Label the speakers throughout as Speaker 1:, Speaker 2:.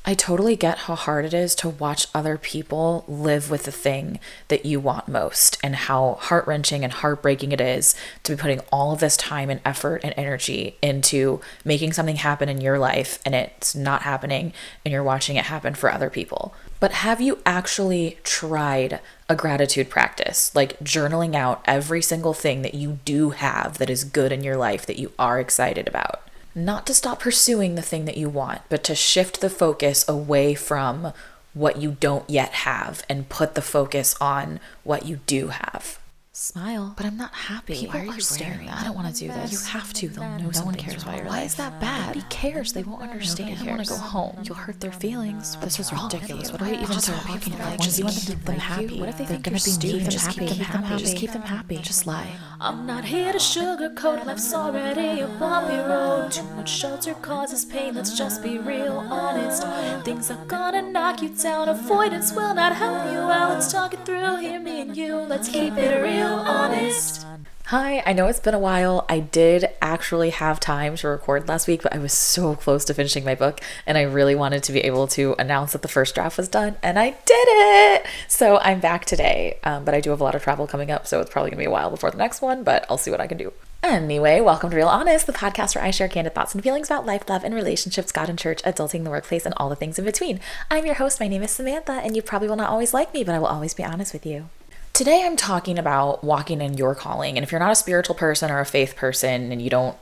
Speaker 1: I totally get how hard it is to watch other people live with the thing that you want most, and how heart-wrenching and heartbreaking it is to be putting all of this time and effort and energy into making something happen in your life and it's not happening and you're watching it happen for other people. But have you actually tried a gratitude practice, like journaling out every single thing that you do have that is good in your life that you are excited about? Not to stop pursuing the thing that you want, but to shift the focus away from what you don't yet have and put the focus on what you do have.
Speaker 2: Smile.
Speaker 1: But I'm not happy.
Speaker 2: People
Speaker 1: Why are you staring? I don't want to do this. You have to. They'll know
Speaker 2: No one
Speaker 1: something's
Speaker 2: cares
Speaker 1: wrong.
Speaker 2: about your
Speaker 1: Why
Speaker 2: life.
Speaker 1: is that bad? Nobody cares. They won't understand. I want to go home.
Speaker 2: You'll hurt their feelings.
Speaker 1: This is ridiculous. What are
Speaker 2: Why
Speaker 1: you even
Speaker 2: just
Speaker 1: talking
Speaker 2: talking
Speaker 1: about?
Speaker 2: about
Speaker 1: Just
Speaker 2: you
Speaker 1: want
Speaker 2: want
Speaker 1: to
Speaker 2: to
Speaker 1: keep
Speaker 2: keep
Speaker 1: them
Speaker 2: them
Speaker 1: happy.
Speaker 2: happy.
Speaker 1: What if they
Speaker 2: They're
Speaker 1: think
Speaker 2: gonna
Speaker 1: you're
Speaker 2: be mean.
Speaker 1: stupid?
Speaker 2: Just keep them happy.
Speaker 1: Just keep them happy.
Speaker 2: Just lie.
Speaker 3: I'm not here to sugarcoat, life's already a bumpy road. Too much shelter causes pain, let's just be real honest. Things are gonna knock you down, avoidance will not help you out. Let's talk it through here, me and you, let's keep it real honest.
Speaker 1: Hi, I know it's been a while. I did actually have time to record last week, but I was so close to finishing my book and I really wanted to be able to announce that the first draft was done, and I did it! So I'm back today, but I do have a lot of travel coming up, so it's probably gonna be a while before the next one, but I'll see what I can do. Anyway, welcome to Real Honest, the podcast where I share candid thoughts and feelings about life, love, and relationships, God and church, adulting, the workplace, and all the things in between. I'm your host, my name is Samantha, and you probably will not always like me, but I will always be honest with you. Today I'm talking about walking in your calling, and if you're not a spiritual person or a faith person and you don't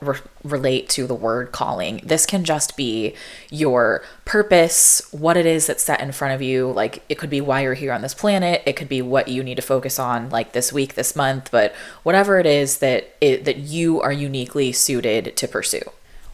Speaker 1: relate to the word calling, this can just be your purpose, what it is that's set in front of you. Like, it could be why you're here on this planet, it could be what you need to focus on like this week, this month, but whatever it is that you are uniquely suited to pursue.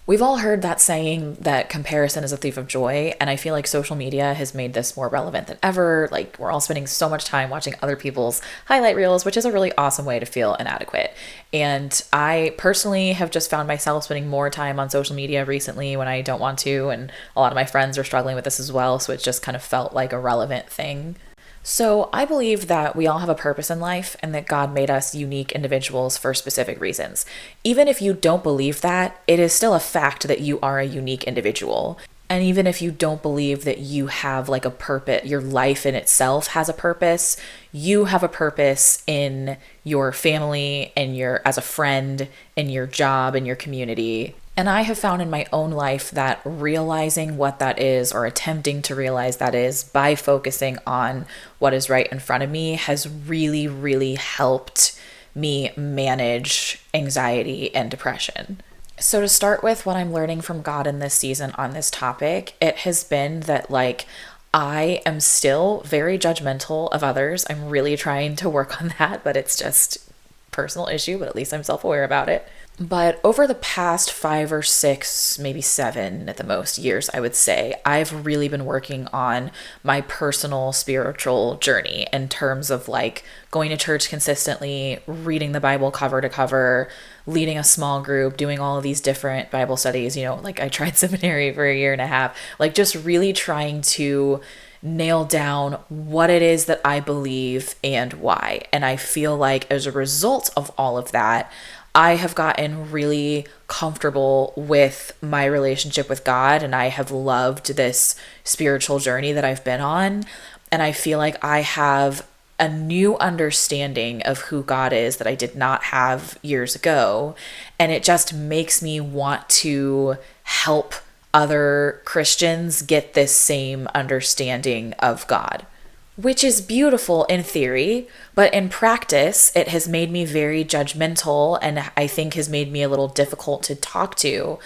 Speaker 1: We've all heard that saying that comparison is a thief of joy, and I feel like social media has made this more relevant than ever. Like, we're all spending so much time watching other people's highlight reels, which is a really awesome way to feel inadequate. And I personally have just found myself spending more time on social media recently when I don't want to, and a lot of my friends are struggling with this as well, so it just kind of felt like a relevant thing. So I believe that we all have a purpose in life and that God made us unique individuals for specific reasons. Even if you don't believe that, it is still a fact that you are a unique individual. And even if you don't believe that you have like a purpose, your life in itself has a purpose, you have a purpose in your family and as a friend, in your job, in your community. And I have found in my own life that realizing what that is, or attempting to realize that is, by focusing on what is right in front of me, has really, really helped me manage anxiety and depression. So to start with what I'm learning from God in this season on this topic, it has been that I am still very judgmental of others. I'm really trying to work on that, but it's just a personal issue, but at least I'm self-aware about it. But over the past 5 or 6, maybe 7 at the most years, I would say, I've really been working on my personal spiritual journey in terms of going to church consistently, reading the Bible cover to cover, leading a small group, doing all of these different Bible studies. I tried seminary for a year and a half, just really trying to nail down what it is that I believe and why. And I feel like as a result of all of that, I have gotten really comfortable with my relationship with God, and I have loved this spiritual journey that I've been on. And I feel like I have a new understanding of who God is that I did not have years ago. And it just makes me want to help other Christians get this same understanding of God, which is beautiful in theory, but in practice, it has made me very judgmental, and I think has made me a little difficult to talk to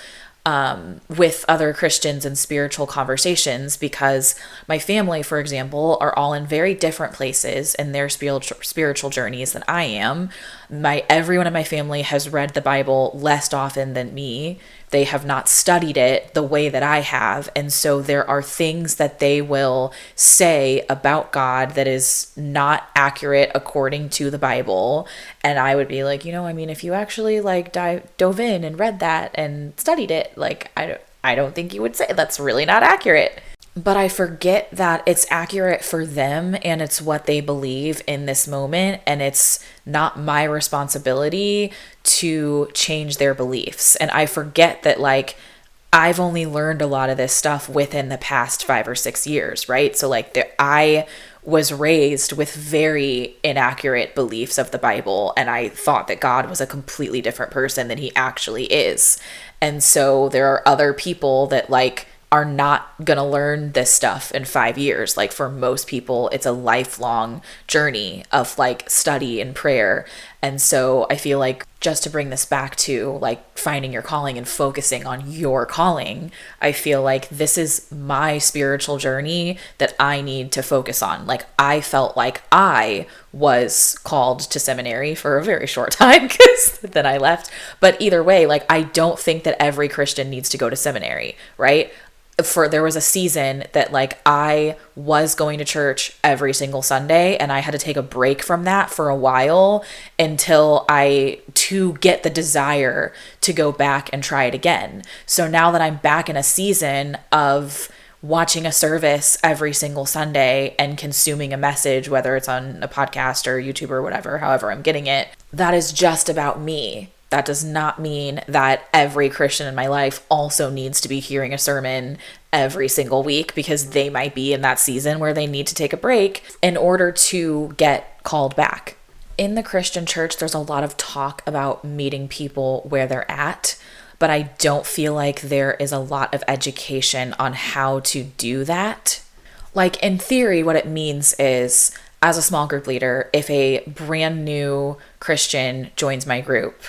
Speaker 1: with other Christians in spiritual conversations, because my family, for example, are all in very different places in their spiritual journeys than I am. Everyone in my family has read the Bible less often than me. They have not studied it the way that I have. And so there are things that they will say about God that is not accurate according to the Bible. And I would be like, if you actually dove in and read that and studied it, I don't think you would say that's really not accurate. But I forget that it's accurate for them and it's what they believe in this moment, and it's not my responsibility to change their beliefs. And I forget that I've only learned a lot of this stuff within the past 5 or 6 years, right? So like I was raised with very inaccurate beliefs of the Bible, and I thought that God was a completely different person than he actually is. And so there are other people that like are not going to learn this stuff in 5 years. Like for most people, it's a lifelong journey of like study and prayer. And so I feel like, just to bring this back to like finding your calling and focusing on your calling, I feel like this is my spiritual journey that I need to focus on. Like I felt like I was called to seminary for a very short time because then I left. But either way, like I don't think that every Christian needs to go to seminary, right? There was a season that like I was going to church every single Sunday, and I had to take a break from that for a while until to get the desire to go back and try it again. So now that I'm back in a season of watching a service every single Sunday and consuming a message, whether it's on a podcast or YouTube or whatever, however I'm getting it, that is just about me. That does not mean that every Christian in my life also needs to be hearing a sermon every single week, because they might be in that season where they need to take a break in order to get called back. In the Christian church, there's a lot of talk about meeting people where they're at, but I don't feel like there is a lot of education on how to do that. Like in theory, what it means is, as a small group leader, if a brand new Christian joins my group,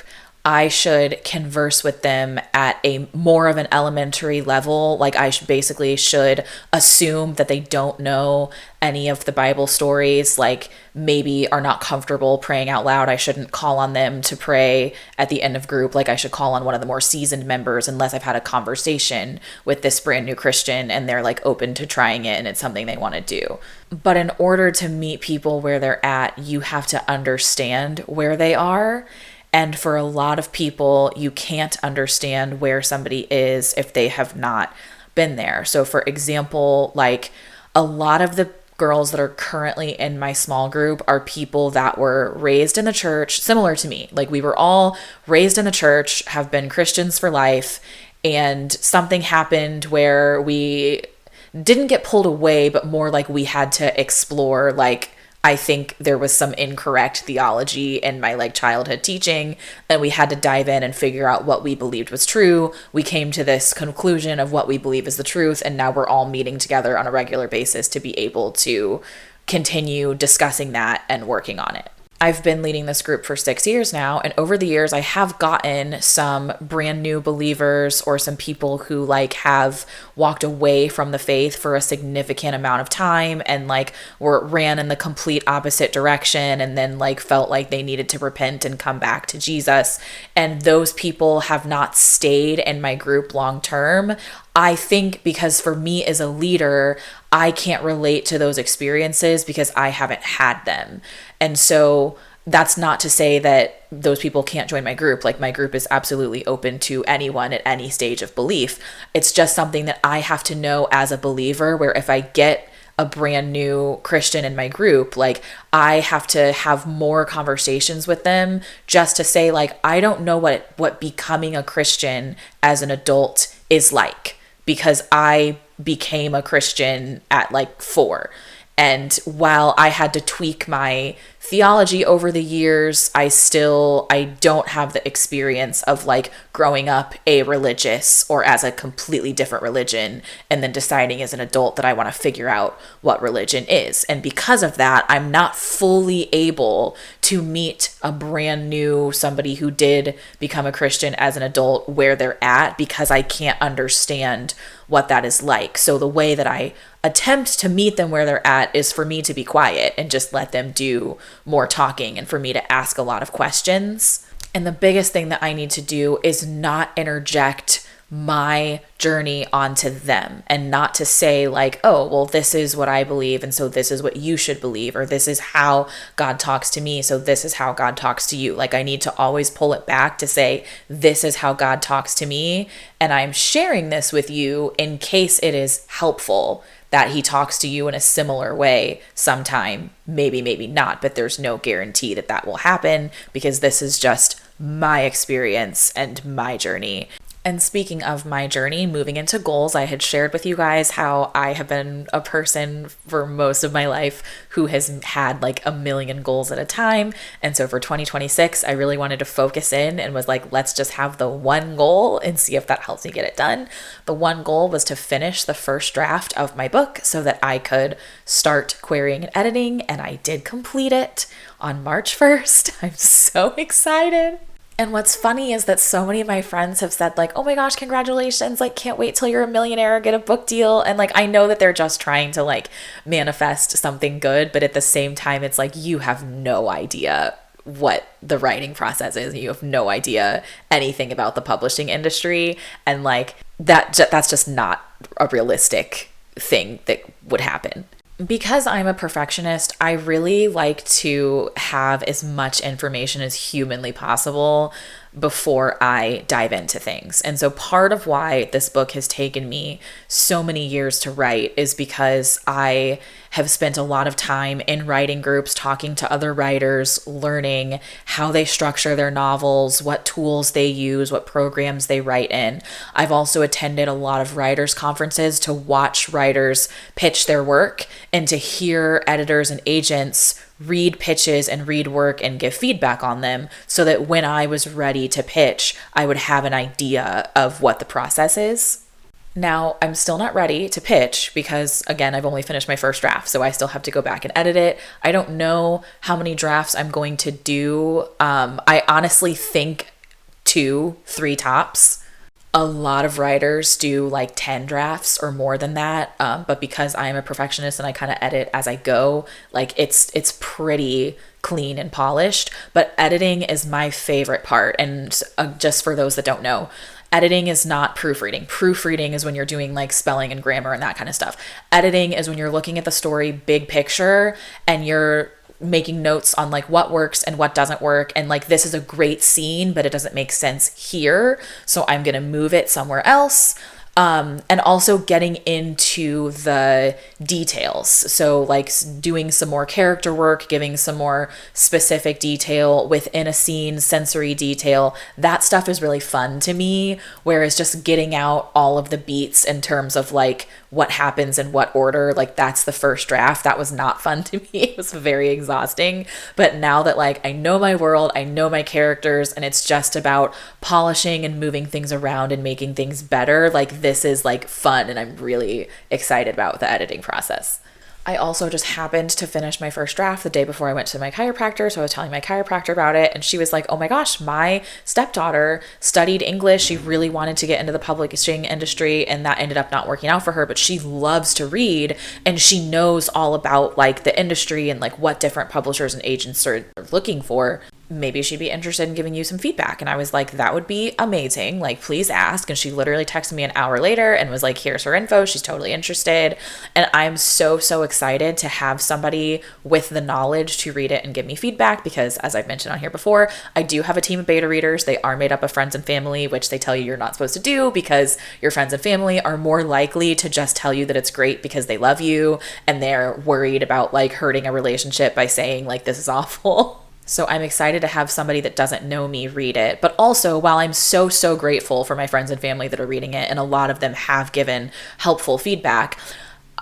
Speaker 1: I should converse with them at a more of an elementary level. Like I basically should assume that they don't know any of the Bible stories, like maybe are not comfortable praying out loud. I shouldn't call on them to pray at the end of group. Like I should call on one of the more seasoned members, unless I've had a conversation with this brand new Christian and they're like open to trying it and it's something they want to do. But in order to meet people where they're at, you have to understand where they are. And for a lot of people, you can't understand where somebody is if they have not been there. So for example, like a lot of the girls that are currently in my small group are people that were raised in the church, similar to me. Like we were all raised in the church, have been Christians for life, and something happened where we didn't get pulled away, but more like we had to explore, like, I think there was some incorrect theology in my like childhood teaching, and we had to dive in and figure out what we believed was true. We came to this conclusion of what we believe is the truth, and now we're all meeting together on a regular basis to be able to continue discussing that and working on it. I've been leading this group for 6 years now, and over the years I have gotten some brand new believers or some people who like have walked away from the faith for a significant amount of time and like ran in the complete opposite direction, and then like felt like they needed to repent and come back to Jesus. And those people have not stayed in my group long term. I think because for me as a leader, I can't relate to those experiences because I haven't had them. And so that's not to say that those people can't join my group. Like my group is absolutely open to anyone at any stage of belief. It's just something that I have to know as a believer, where if I get a brand new Christian in my group, like I have to have more conversations with them just to say like, I don't know what becoming a Christian as an adult is like, because I became a Christian at like 4. And while I had to tweak my theology over the years, I don't have the experience of like growing up a religious or as a completely different religion and then deciding as an adult that I want to figure out what religion is. And because of that, I'm not fully able to meet a brand new somebody who did become a Christian as an adult where they're at, because I can't understand what that is like. So the way that I attempt to meet them where they're at is for me to be quiet and just let them do more talking, and for me to ask a lot of questions. And the biggest thing that I need to do is not interject my journey onto them, and not to say like, oh, well, this is what I believe, and so this is what you should believe, or this is how God talks to me, so this is how God talks to you. Like I need to always pull it back to say, this is how God talks to me, and I'm sharing this with you in case it is helpful that he talks to you in a similar way sometime. Maybe not, but there's no guarantee that will happen, because this is just my experience and my journey. And speaking of my journey moving into goals, I had shared with you guys how I have been a person for most of my life who has had like a million goals at a time. And so for 2026, I really wanted to focus in and was like, let's just have the one goal and see if that helps me get it done. The one goal was to finish the first draft of my book so that I could start querying and editing. And I did complete it on March 1st. I'm so excited. And what's funny is that so many of my friends have said like, oh my gosh, congratulations. Like, can't wait till you're a millionaire, get a book deal. And like, I know that they're just trying to like manifest something good. But at the same time, it's like, you have no idea what the writing process is. You have no idea anything about the publishing industry. And like that's just not a realistic thing that would happen. Because I'm a perfectionist, I really like to have as much information as humanly possible before I dive into things. And so part of why this book has taken me so many years to write is because I have spent a lot of time in writing groups, talking to other writers, learning how they structure their novels, what tools they use, what programs they write in. I've also attended a lot of writers' conferences to watch writers pitch their work and to hear editors and agents read pitches and read work and give feedback on them so that when I was ready to pitch, I would have an idea of what the process is. Now, I'm still not ready to pitch because, again, I've only finished my first draft, so I still have to go back and edit it. I don't know how many drafts I'm going to do. I honestly think 2, 3 tops. A lot of writers do like 10 drafts or more than that. But because I am a perfectionist and I kind of edit as I go, like it's pretty clean and polished. But editing is my favorite part. And just for those that don't know, editing is not proofreading. Proofreading is when you're doing like spelling and grammar and that kind of stuff. Editing is when you're looking at the story big picture and you're making notes on like what works and what doesn't work, and like this is a great scene but it doesn't make sense here, so I'm gonna move it somewhere else. And also getting into the details. So like doing some more character work, giving some more specific detail within a scene, sensory detail. That stuff is really fun to me. Whereas just getting out all of the beats in terms of like what happens in what order, like that's the first draft. That was not fun to me. It was very exhausting. But now that like I know my world, I know my characters, and it's just about polishing and moving things around and making things better, like this is like fun and I'm really excited about the editing process. I also just happened to finish my first draft the day before I went to my chiropractor. So I was telling my chiropractor about it and she was like, oh my gosh, my stepdaughter studied English. She really wanted to get into the publishing industry and that ended up not working out for her, but she loves to read and she knows all about like the industry and like what different publishers and agents are looking for. Maybe she'd be interested in giving you some feedback. And I was like, that would be amazing. Like, please ask. And she literally texted me an hour later and was like, here's her info. She's totally interested. And I'm so excited to have somebody with the knowledge to read it and give me feedback because, as I've mentioned on here before, I do have a team of beta readers. They are made up of friends and family, which they tell you you're not supposed to do because your friends and family are more likely to just tell you that it's great because they love you and they're worried about like hurting a relationship by saying like, this is awful. So I'm excited to have somebody that doesn't know me read it. But also, while I'm so grateful for my friends and family that are reading it, and a lot of them have given helpful feedback,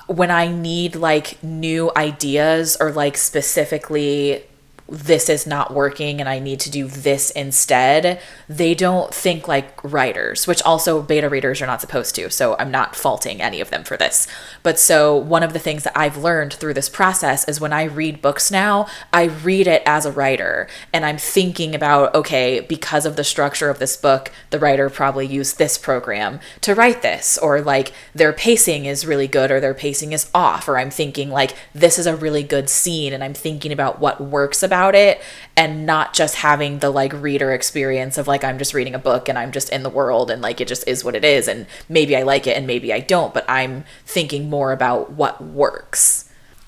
Speaker 1: when I need like new ideas or like specifically this is not working and I need to do this instead, they don't think like writers, which also beta readers are not supposed to. So I'm not faulting any of them for this. But so one of the things that I've learned through this process is when I read books now, I read it as a writer and I'm thinking about, okay, because of the structure of this book, the writer probably used this program to write this, or like their pacing is really good or their pacing is off, or I'm thinking like this is a really good scene and I'm thinking about what works about it and not just having the like reader experience of like I'm just reading a book and I'm just in the world and like it just is what it is and maybe I like it and maybe I don't, but I'm thinking more about what works.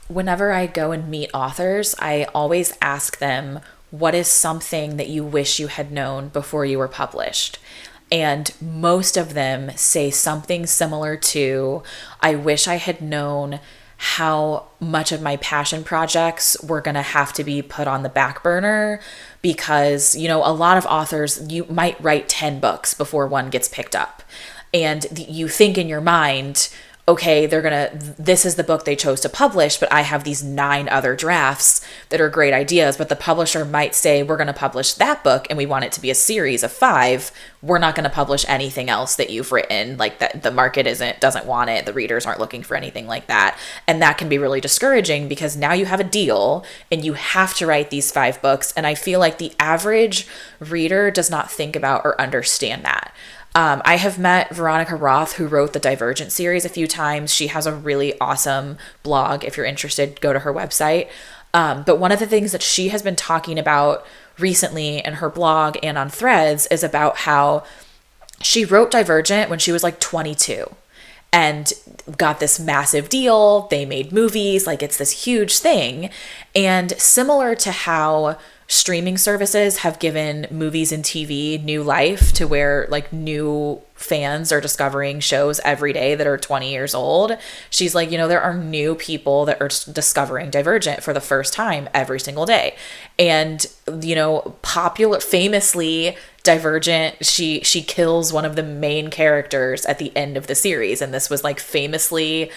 Speaker 1: Whenever I go and meet authors, I always ask them, what is something that you wish you had known before you were published? And most of them say something similar to, I wish I had known how much of my passion projects were going to have to be put on the back burner because, you know, a lot of authors, you might write 10 books before one gets picked up. And you think in your mind, okay, this is the book they chose to publish, but I have these 9 other drafts that are great ideas. But the publisher might say, we're going to publish that book and we want it to be a series of 5. We're not going to publish anything else that you've written. Like that, the market doesn't want it. The readers aren't looking for anything like that. And that can be really discouraging because now you have a deal and you have to write these 5 books. And I feel like the average reader does not think about or understand that. I have met Veronica Roth, who wrote the Divergent series, a few times. She has a really awesome blog. If you're interested, go to her website. But one of the things that she has been talking about recently in her blog and on Threads is about how she wrote Divergent when she was like 22 and got this massive deal. They made movies, like it's this huge thing. And similar to how streaming services have given movies and TV new life to where like new fans are discovering shows every day that are 20 years old. She's like, you know, there are new people that are discovering Divergent for the first time every single day. And, you know, famously, Divergent, she kills one of the main characters at the end of the series. And this was like famously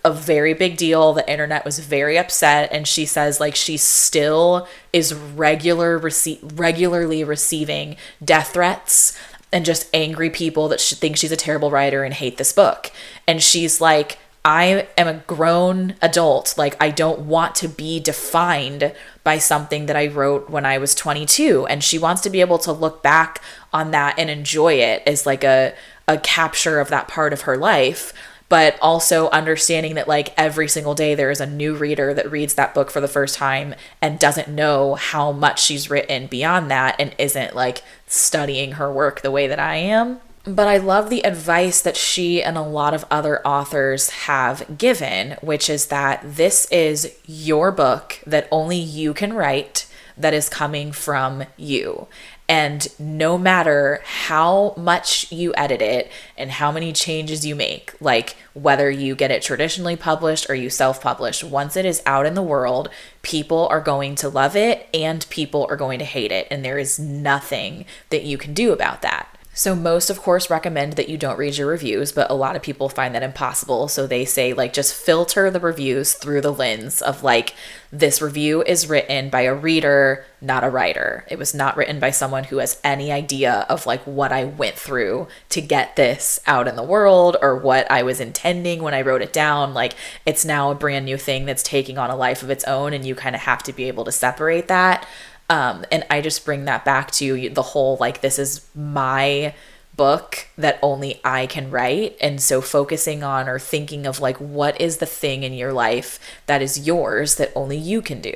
Speaker 1: a very big deal. The internet was very upset. And she says like she still is regularly receiving death threats and just angry people that think she's a terrible writer and hate this book. And she's like, I am a grown adult. Like, I don't want to be defined by something that I wrote when I was 22. And she wants to be able to look back on that and enjoy it as like a capture of that part of her life. But also understanding that like every single day there is a new reader that reads that book for the first time and doesn't know how much she's written beyond that and isn't like studying her work the way that I am. But I love the advice that she and a lot of other authors have given, which is that this is your book that only you can write, that is coming from you. And no matter how much you edit it and how many changes you make, like whether you get it traditionally published or you self-publish, once it is out in the world, people are going to love it and people are going to hate it. And there is nothing that you can do about that. So most, of course, recommend that you don't read your reviews, but a lot of people find that impossible. So they say, like, just filter the reviews through the lens of, like, this review is written by a reader, not a writer. It was not written by someone who has any idea of, like, what I went through to get this out in the world or what I was intending when I wrote it down. Like, it's now a brand new thing that's taking on a life of its own, and you kind of have to be able to separate that. And I just bring that back to the whole, like, this is my book that only I can write. And so focusing on or thinking of, like, what is the thing in your life that is yours that only you can do?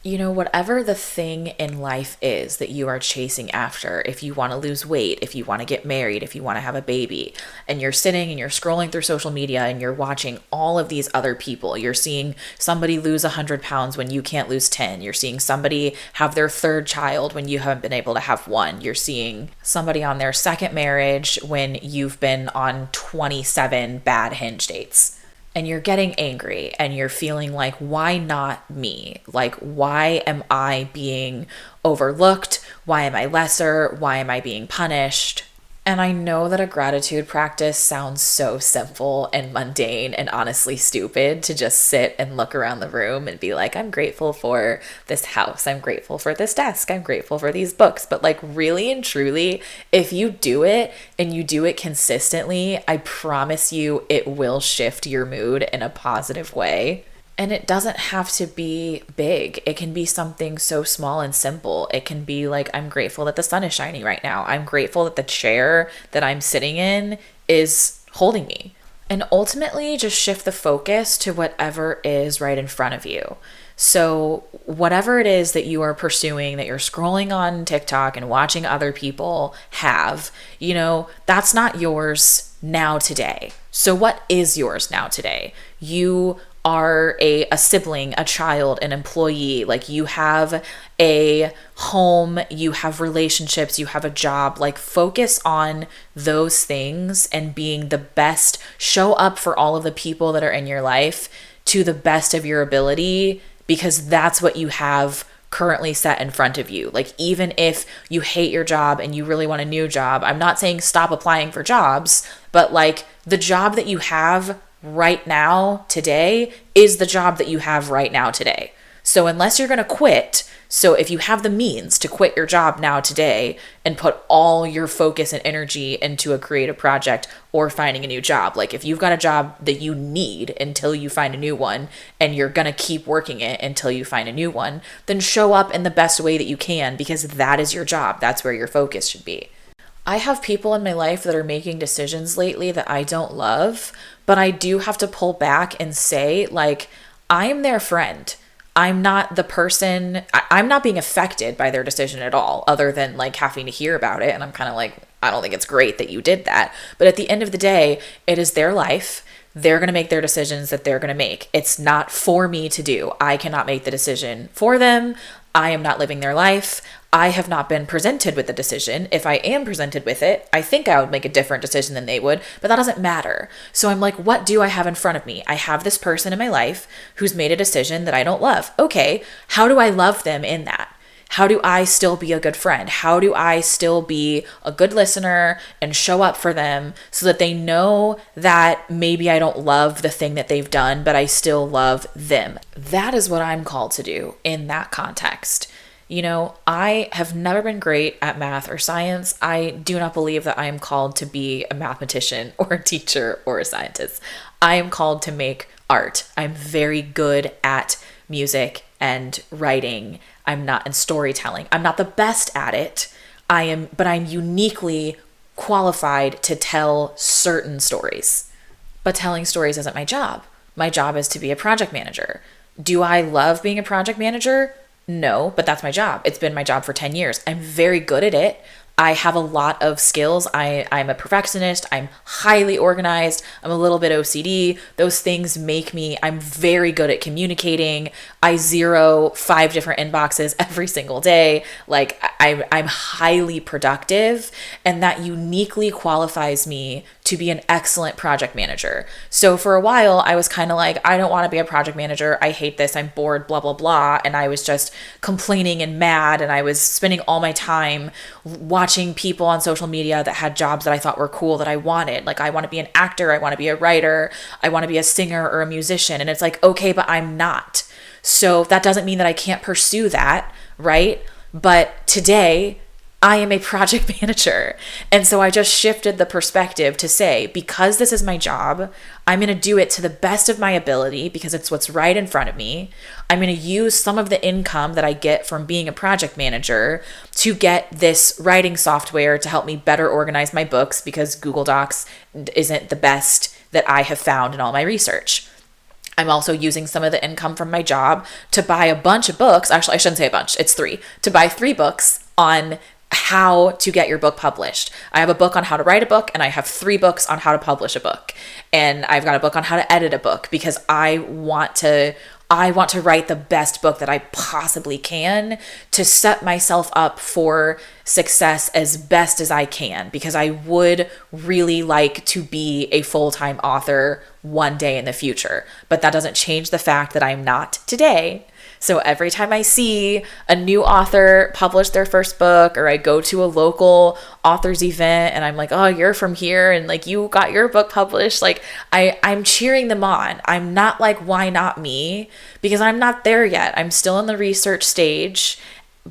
Speaker 1: You know, whatever the thing in life is that you are chasing after, if you want to lose weight, if you want to get married, if you want to have a baby, and you're sitting and you're scrolling through social media and you're watching all of these other people, you're seeing somebody lose 100 pounds when you can't lose 10. You're seeing somebody have their 3rd child when you haven't been able to have 1. You're seeing somebody on their 2nd marriage when you've been on 27 bad hinge dates. And you're getting angry and you're feeling like, why not me? Like, why am I being overlooked? Why am I lesser? Why am I being punished? And I know that a gratitude practice sounds so simple and mundane and honestly stupid to just sit and look around the room and be like, I'm grateful for this house. I'm grateful for this desk. I'm grateful for these books. But like really and truly, if you do it and you do it consistently, I promise you it will shift your mood in a positive way. And it doesn't have to be big. It can be something so small and simple. It can be like, I'm grateful that the sun is shining right now. I'm grateful that the chair that I'm sitting in is holding me. And ultimately, just shift the focus to whatever is right in front of you. So whatever it is that you are pursuing, that you're scrolling on TikTok and watching other people have, you know, that's not yours now today. So what is yours now today? You are a sibling, a child, an employee, like you have a home, you have relationships, you have a job, like focus on those things and being the best, show up for all of the people that are in your life to the best of your ability, because that's what you have currently set in front of you. Like, even if you hate your job and you really want a new job, I'm not saying stop applying for jobs, but like the job that you have right now today is the job that you have right now today. So unless you're going to quit, so if you have the means to quit your job now today and put all your focus and energy into a creative project or finding a new job, like if you've got a job that you need until you find a new one and you're going to keep working it until you find a new one, then show up in the best way that you can, because that is your job. That's where your focus should be. I have people in my life that are making decisions lately that I don't love, but I do have to pull back and say, like, I am their friend. I'm not the person, I'm not being affected by their decision at all, other than like having to hear about it. And I'm kind of like, I don't think it's great that you did that. But at the end of the day, it is their life. They're going to make their decisions that they're going to make. It's not for me to do. I cannot make the decision for them. I am not living their life. I have not been presented with the decision. If I am presented with it, I think I would make a different decision than they would, but that doesn't matter. So I'm like, what do I have in front of me? I have this person in my life who's made a decision that I don't love. Okay, how do I love them in that? How do I still be a good friend? How do I still be a good listener and show up for them so that they know that maybe I don't love the thing that they've done, but I still love them? That is what I'm called to do in that context. You know, I have never been great at math or science. I do not believe that I am called to be a mathematician or a teacher or a scientist. I am called to make art. I'm very good at music and writing. I'm not in storytelling. I'm not the best at it. But I'm uniquely qualified to tell certain stories. But telling stories isn't my job. My job is to be a project manager. Do I love being a project manager? No, but that's my job. It's been my job for 10 years. I'm very good at it. I have a lot of skills. I'm a perfectionist. I'm highly organized. I'm a little bit OCD. Those things make me, I'm very good at communicating. I zero 5 different inboxes every single day. Like I'm highly productive, and that uniquely qualifies me to be an excellent project manager. So for a while, I was kind of like, I don't want to be a project manager. I hate this. I'm bored, blah, blah, blah. And I was just complaining and mad. And I was spending all my time watching people on social media that had jobs that I thought were cool that I wanted. Like, I want to be an actor. I want to be a writer. I want to be a singer or a musician. And it's like, okay, but I'm not. So that doesn't mean that I can't pursue that, right? But today, I am a project manager. And so I just shifted the perspective to say, because this is my job, I'm going to do it to the best of my ability because it's what's right in front of me. I'm going to use some of the income that I get from being a project manager to get this writing software to help me better organize my books, because Google Docs isn't the best that I have found in all my research. I'm also using some of the income from my job to buy a bunch of books. Actually, I shouldn't say a bunch. It's 3. To buy 3 books on how to get your book published. I have a book on how to write a book, and I have 3 books on how to publish a book. And I've got a book on how to edit a book, because I want to write the best book that I possibly can to set myself up for success as best as I can, because I would really like to be a full-time author one day in the future. But that doesn't change the fact that I'm not today. So every time I see a new author publish their first book, or I go to a local authors event and I'm like, oh, you're from here and like you got your book published, like I'm cheering them on. I'm not like, why not me? Because I'm not there yet. I'm still in the research stage,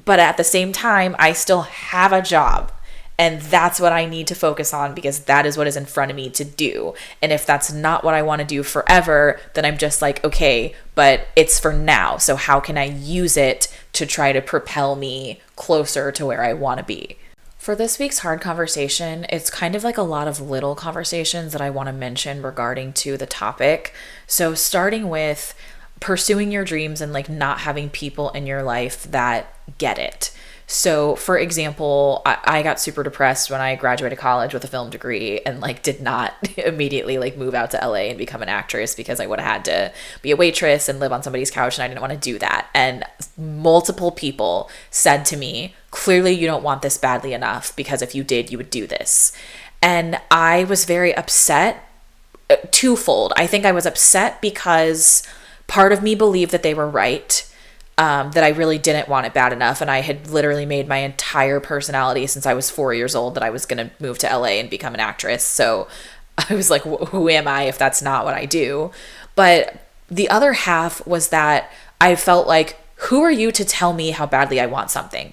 Speaker 1: but at the same time, I still have a job. And that's what I need to focus on, because that is what is in front of me to do. And if that's not what I want to do forever, then I'm just like, okay, but it's for now. So how can I use it to try to propel me closer to where I want to be? For this week's hard conversation, it's kind of like a lot of little conversations that I want to mention regarding to the topic. So starting with pursuing your dreams and like not having people in your life that get it. So for example, I got super depressed when I graduated college with a film degree and like did not immediately like move out to LA and become an actress, because I would have had to be a waitress and live on somebody's couch, and I didn't want to do that. And multiple people said to me, clearly you don't want this badly enough, because if you did, you would do this. And I was very upset, twofold. I think I was upset because part of me believed that they were right, that I really didn't want it bad enough. And I had literally made my entire personality since I was 4 years old that I was going to move to LA and become an actress. So I was like, who am I if that's not what I do? But the other half was that I felt like, who are you to tell me how badly I want something?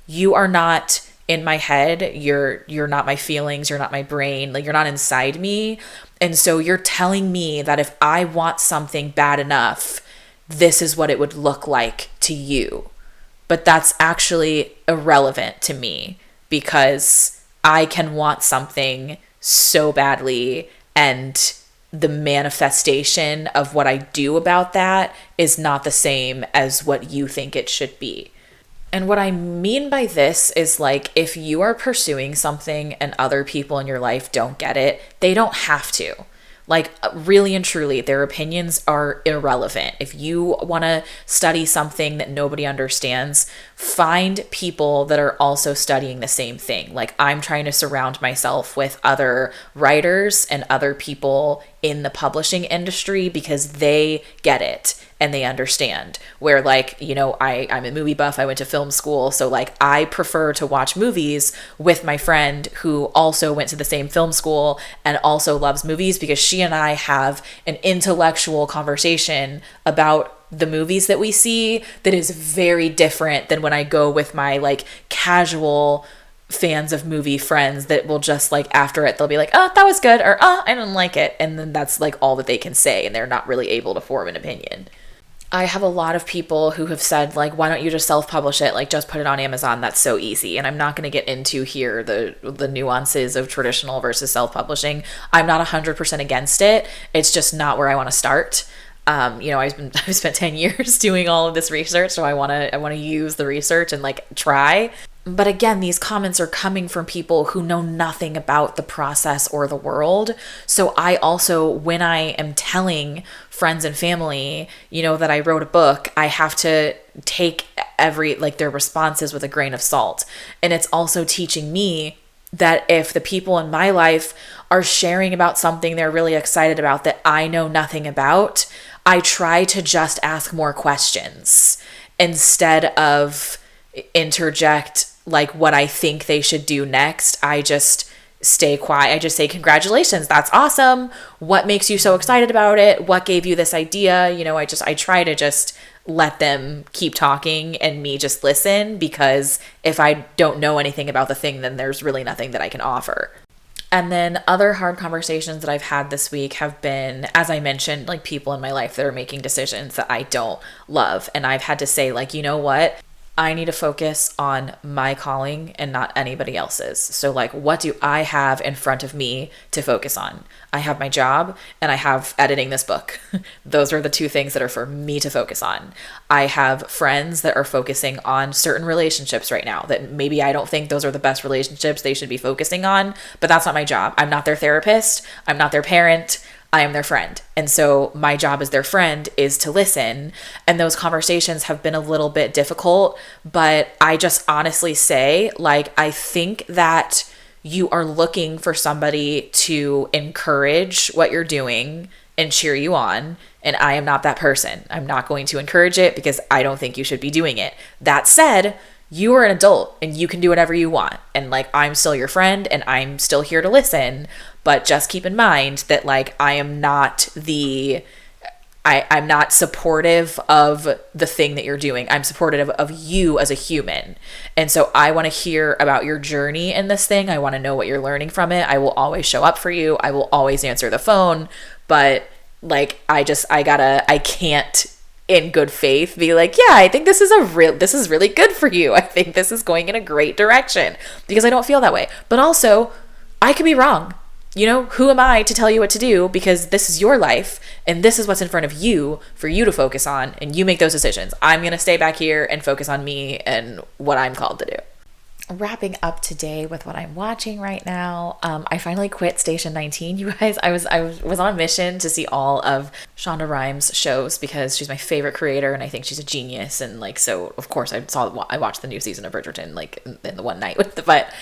Speaker 1: You are not in my head. You're not my feelings. You're not my brain. Like, you're not inside me. And so you're telling me that if I want something bad enough, this is what it would look like to you. But that's actually irrelevant to me, because I can want something so badly, and the manifestation of what I do about that is not the same as what you think it should be. And what I mean by this is, like, if you are pursuing something and other people in your life don't get it, they don't have to. Like, really and truly, their opinions are irrelevant. If you want to study something that nobody understands, find people that are also studying the same thing. Like, I'm trying to surround myself with other writers and other people in the publishing industry, because they get it and they understand. Where, like, you know, I'm a movie buff. I went to film school. So, like, I prefer to watch movies with my friend who also went to the same film school and also loves movies, because she and I have an intellectual conversation about the movies that we see that is very different than when I go with my, like, casual fans of movie friends that will just, like, after it, they'll be like, oh, that was good, or oh, I didn't like it. And then that's, like, all that they can say, and they're not really able to form an opinion. I have a lot of people who have said, like, why don't you just self-publish it? Like, just put it on Amazon. That's so easy. And I'm not going to get into here the nuances of traditional versus self-publishing. I'm not 100% against it. It's just not where I want to start. You know, I've spent 10 years doing all of this research, so I want to use the research and, like, try. But again, these comments are coming from people who know nothing about the process or the world. So I also, when I am telling friends and family, you know, that I wrote a book, I have to take their responses with a grain of salt. And it's also teaching me that if the people in my life are sharing about something they're really excited about that I know nothing about, I try to just ask more questions instead of interject, like, what I think they should do next. I just stay quiet. I just say, congratulations, that's awesome. What makes you so excited about it? What gave you this idea? You know, I try to just let them keep talking and me just listen, because if I don't know anything about the thing, then there's really nothing that I can offer. And then other hard conversations that I've had this week have been, as I mentioned, like, people in my life that are making decisions that I don't love. And I've had to say, like, you know what? I need to focus on my calling and not anybody else's. So, like, what do I have in front of me to focus on? I have my job and I have editing this book. Those are the two things that are for me to focus on. I have friends that are focusing on certain relationships right now that maybe I don't think those are the best relationships they should be focusing on, but that's not my job. I'm not their therapist. I'm not their parent. I am their friend. And so my job as their friend is to listen. And those conversations have been a little bit difficult, but I just honestly say, like, I think that you are looking for somebody to encourage what you're doing and cheer you on. And I am not that person. I'm not going to encourage it because I don't think you should be doing it. That said, you are an adult and you can do whatever you want. And, like, I'm still your friend and I'm still here to listen. But just keep in mind that, like, I'm not I'm not supportive of the thing that you're doing. I'm supportive of you as a human. And so I want to hear about your journey in this thing. I want to know what you're learning from it. I will always show up for you. I will always answer the phone. But, like, I can't in good faith be like, yeah, I think this is really good for you. I think this is going in a great direction, because I don't feel that way. But also, I could be wrong. you know, who am I to tell you what to do? Because this is your life and this is what's in front of you for you to focus on, and you make those decisions. I'm going to stay back here and focus on me and what I'm called to do. Wrapping up today with what I'm watching right now. I finally quit Station 19, you guys. I was on a mission to see all of Shonda Rhimes' shows because she's my favorite creator and I think she's a genius. And like, so of course I watched the new season of Bridgerton like in the one night but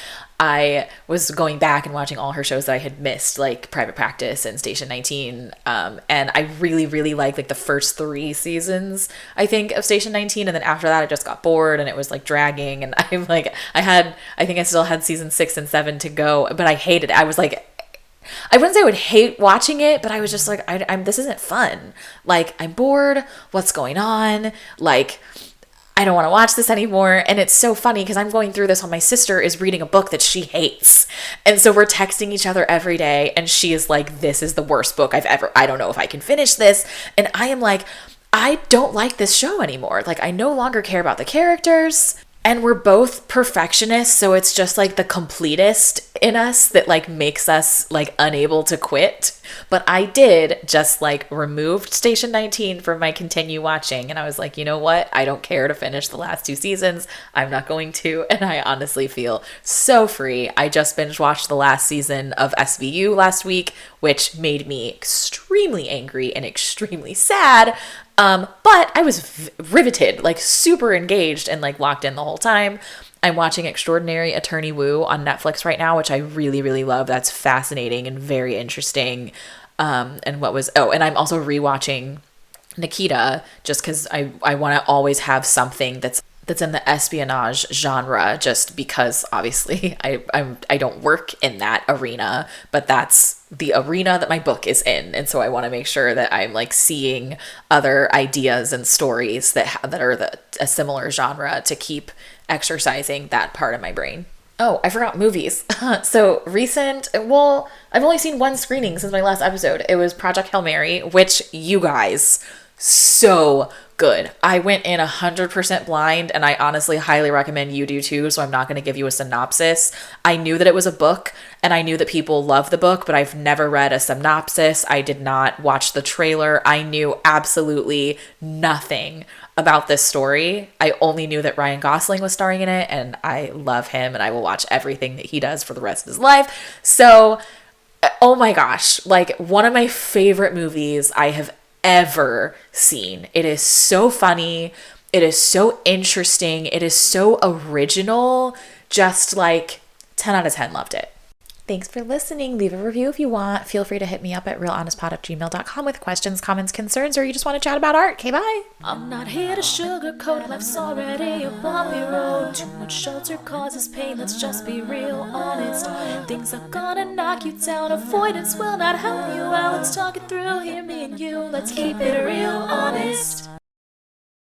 Speaker 1: I was going back and watching all her shows that I had missed, like Private Practice and Station 19. And I really, really liked like the first 3 seasons, I think, of Station 19. And then after that, I just got bored and it was like dragging. And I'm like, I think I still had season 6 and 7 to go, but I hated it. I was like, I wouldn't say I would hate watching it, but I was just like, this isn't fun. Like, I'm bored. What's going on? Like, I don't want to watch this anymore. And it's so funny because I'm going through this while my sister is reading a book that she hates. And so we're texting each other every day. And she is like, this is the worst book I don't know if I can finish this. And I am like, I don't like this show anymore. Like, I no longer care about the characters. And we're both perfectionists, so it's just like the completist in us that like makes us like unable to quit. But I did just like removed Station 19 from my continue watching, and I was like, you know what? I don't care to finish the last 2 seasons. I'm not going to, and I honestly feel so free. I just binge watched the last season of SVU last week, which made me extremely angry and extremely sad. But I was riveted, like super engaged and like locked in the whole time. I'm watching Extraordinary Attorney Woo on Netflix right now, which I really, really love. That's fascinating and very interesting. And I'm also rewatching Nikita just because I want to always have something that's in the espionage genre, just because obviously I don't work in that arena, but that's the arena that my book is in, and so I want to make sure that I'm like seeing other ideas and stories that are a similar genre to keep exercising that part of my brain. Oh, I forgot movies. I've only seen 1 screening since my last episode. It was Project Hail Mary, which, you guys, so good. I went in 100% blind, and I honestly highly recommend you do too, so I'm not going to give you a synopsis. I knew that it was a book, and I knew that people love the book, but I've never read a synopsis. I did not watch the trailer. I knew absolutely nothing about this story. I only knew that Ryan Gosling was starring in it, and I love him, and I will watch everything that he does for the rest of his life. So, oh my gosh, like one of my favorite movies I have ever seen. It is so funny. It is so interesting. It is so original. Just like 10 out of 10 loved it. Thanks for listening. Leave a review if you want. Feel free to hit me up at realhonestpod@gmail.com with questions, comments, concerns, or you just want to chat about art. Okay, bye.
Speaker 3: I'm not here to sugarcoat, life's already a bumpy road. Too much shelter causes pain, let's just be real honest. Things are gonna knock you down, avoidance will not help you out. Let's talk it through, here me and you, let's keep it real honest.